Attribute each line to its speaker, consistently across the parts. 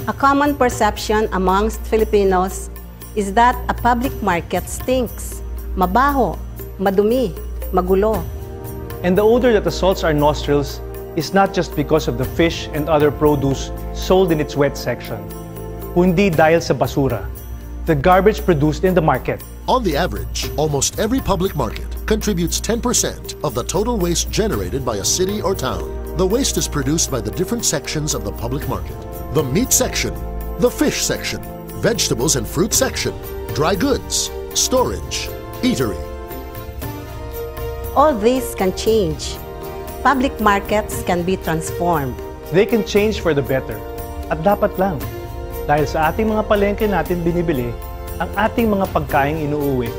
Speaker 1: A common perception amongst Filipinos is that a public market stinks. Mabaho, madumi, magulo.
Speaker 2: And the odor that assaults our nostrils is not just because of the fish and other produce sold in its wet section, kundi dahil sa basura, the garbage produced in the market.
Speaker 3: On the average, almost every public market contributes 10% of the total waste generated by a city or town. The waste is produced by the different sections of the public market. The meat section, the fish section, vegetables and fruit section, dry goods, storage, eatery.
Speaker 1: All these can change. Public markets can be transformed.
Speaker 2: They can change for the better. At dapat lang. Dahil sa ating mga palengke natin binibili, ang ating mga pagkaing inuuwi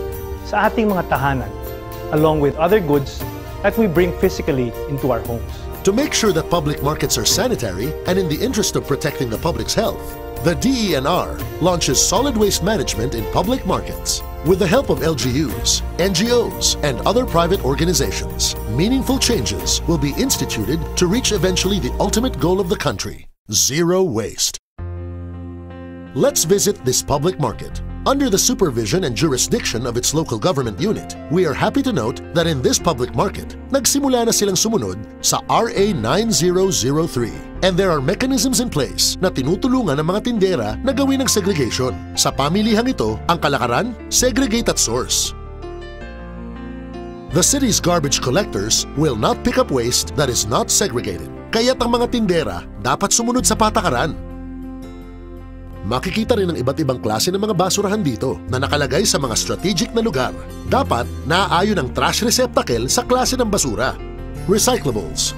Speaker 2: sa ating mga tahanan, along with other goods that we bring physically into our homes.
Speaker 3: To make sure that public markets are sanitary and in the interest of protecting the public's health, the DENR launches solid waste management in public markets. With the help of LGUs, NGOs, and other private organizations, meaningful changes will be instituted to reach eventually the ultimate goal of the country: zero waste. Let's visit this public market. Under the supervision and jurisdiction of its local government unit, we are happy to note that in this public market, nagsimula na silang sumunod sa RA 9003. And there are mechanisms in place na tinutulungan ng mga tindera na gawin ng segregation. Sa pamilihang ito, ang kalakaran, segregate at source. The city's garbage collectors will not pick up waste that is not segregated. Kaya't ang mga tindera dapat sumunod sa patakaran. Makikita rin ang iba't ibang klase ng mga basurahan dito na nakalagay sa mga strategic na lugar. Dapat naaayon ang trash receptacle sa klase ng basura. Recyclables,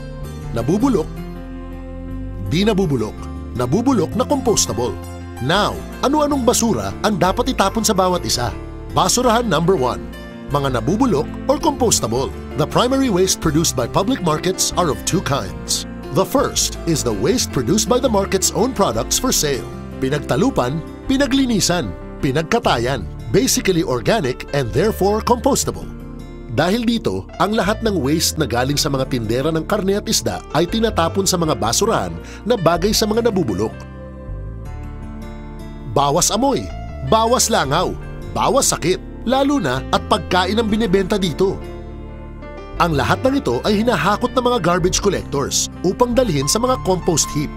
Speaker 3: nabubulok, di nabubulok, nabubulok na compostable. Now, ano-anong basura ang dapat itapon sa bawat isa? Basurahan number 1, mga nabubulok or compostable. The primary waste produced by public markets are of two kinds. The first is the waste produced by the market's own products for sale. Pinagtalupan, pinaglinisan, pinagkatayan, basically organic and therefore compostable. Dahil dito, ang lahat ng waste na galing sa mga tindera ng karne at isda ay tinatapon sa mga basurahan na bagay sa mga nabubulok. Bawas amoy, bawas langaw, bawas sakit, lalo na at pagkain ang binebenta dito. Ang lahat ng ito ay hinahakot ng mga garbage collectors upang dalhin sa mga compost heap.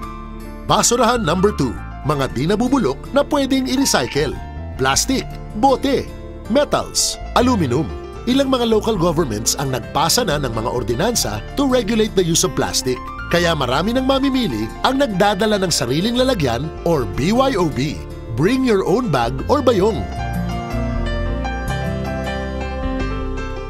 Speaker 3: Basurahan number 2, mga di nabubulok na pwedeng i-recycle. Plastic, bote, metals, aluminum. Ilang mga local governments ang nagpasa na ng mga ordinansa to regulate the use of plastic. Kaya marami ng mamimili ang nagdadala ng sariling lalagyan or BYOB, bring your own bag or bayong.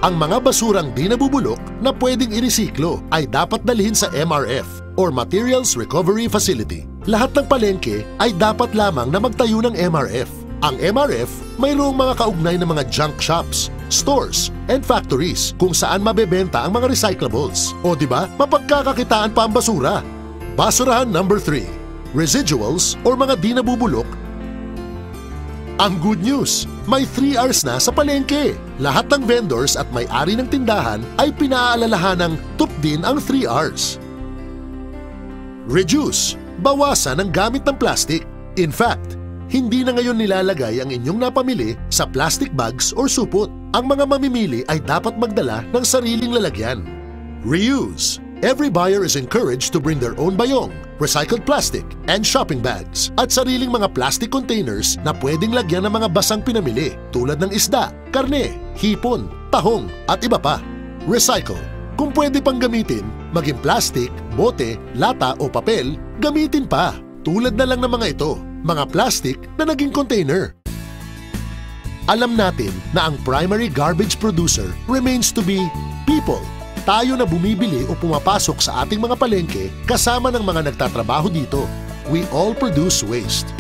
Speaker 3: Ang mga basurang di nabubulok na pwedeng i-resiklo ay dapat dalhin sa MRF or Materials Recovery Facility. Lahat ng palengke ay dapat lamang na magtayo ng MRF. Ang MRF, mayroong mga kaugnay na mga junk shops, stores, and factories kung saan mabebenta ang mga recyclables. O diba, mapagkakakitaan pa ang basura. Basurahan number 3, residuals or mga di nabubulok. Ang good news, may 3 R's na sa palengke. Lahat ng vendors at may-ari ng tindahan ay pinaalalahan ng tupdin ang 3 R's. Reduce, bawasan ang gamit ng plastic. In fact, hindi na ngayon nilalagay ang inyong napamili sa plastic bags or supot. Ang mga mamimili ay dapat magdala ng sariling lalagyan. Reuse, every buyer is encouraged to bring their own bayong, recycled plastic, and shopping bags at sariling mga plastic containers na pwedeng lagyan ng mga basang pinamili tulad ng isda, karne, hipon, tahong at iba pa. Recycle, kung pwede pang gamitin, maging plastic, bote, lata o papel, gamitin pa. Tulad na lang ng mga ito, mga plastic na naging container. Alam natin na ang primary garbage producer remains to be people. Tayo na bumibili o pumapasok sa ating mga palengke kasama ng mga nagtatrabaho dito. We all produce waste.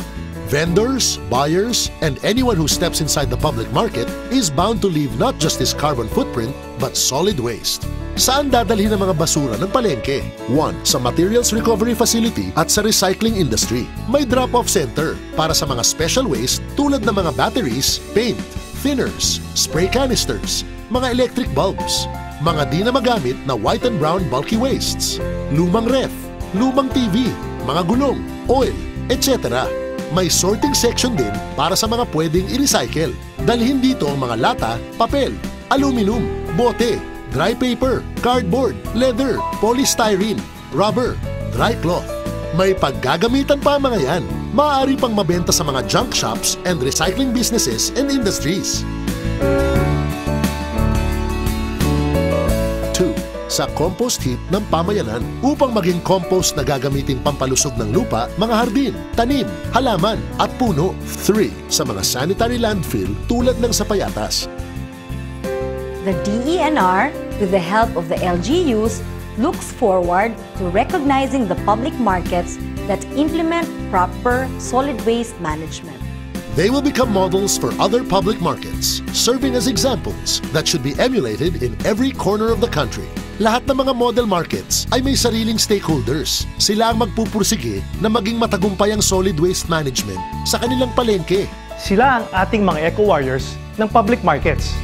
Speaker 3: Vendors, buyers, and anyone who steps inside the public market is bound to leave not just his carbon footprint, but solid waste. Saan dadalhin ang mga basura ng palengke? 1. Sa Materials Recovery Facility at sa recycling industry. May drop-off center para sa mga special waste tulad ng mga batteries, paint, thinners, spray canisters, mga electric bulbs, mga di na magamit na white and brown bulky wastes, lumang ref, lumang TV, mga gulong, oil, etc. May sorting section din para sa mga pwedeng i-recycle. Dalhin dito ang mga lata, papel, aluminum, bote, dry paper, cardboard, leather, polystyrene, rubber, dry cloth. May paggagamitan pa ang mga yan. Maaari pang mabenta sa mga junk shops and recycling businesses and industries. 2. Sa compost heap ng pamayanan upang maging compost na gagamitin pampalusog ng lupa, mga hardin, tanim, halaman at puno. 3. Sa mga sanitary landfill tulad ng sa Payatas.
Speaker 4: The DENR, with the help of the LGUs, looks forward to recognizing the public markets that implement proper solid waste management.
Speaker 3: They will become models for other public markets, serving as examples that should be emulated in every corner of the country. Lahat ng mga model markets ay may sariling stakeholders. Sila ang magpupursige na maging matagumpay ang solid waste management sa kanilang palengke.
Speaker 2: Sila ang ating mga eco-warriors ng public markets.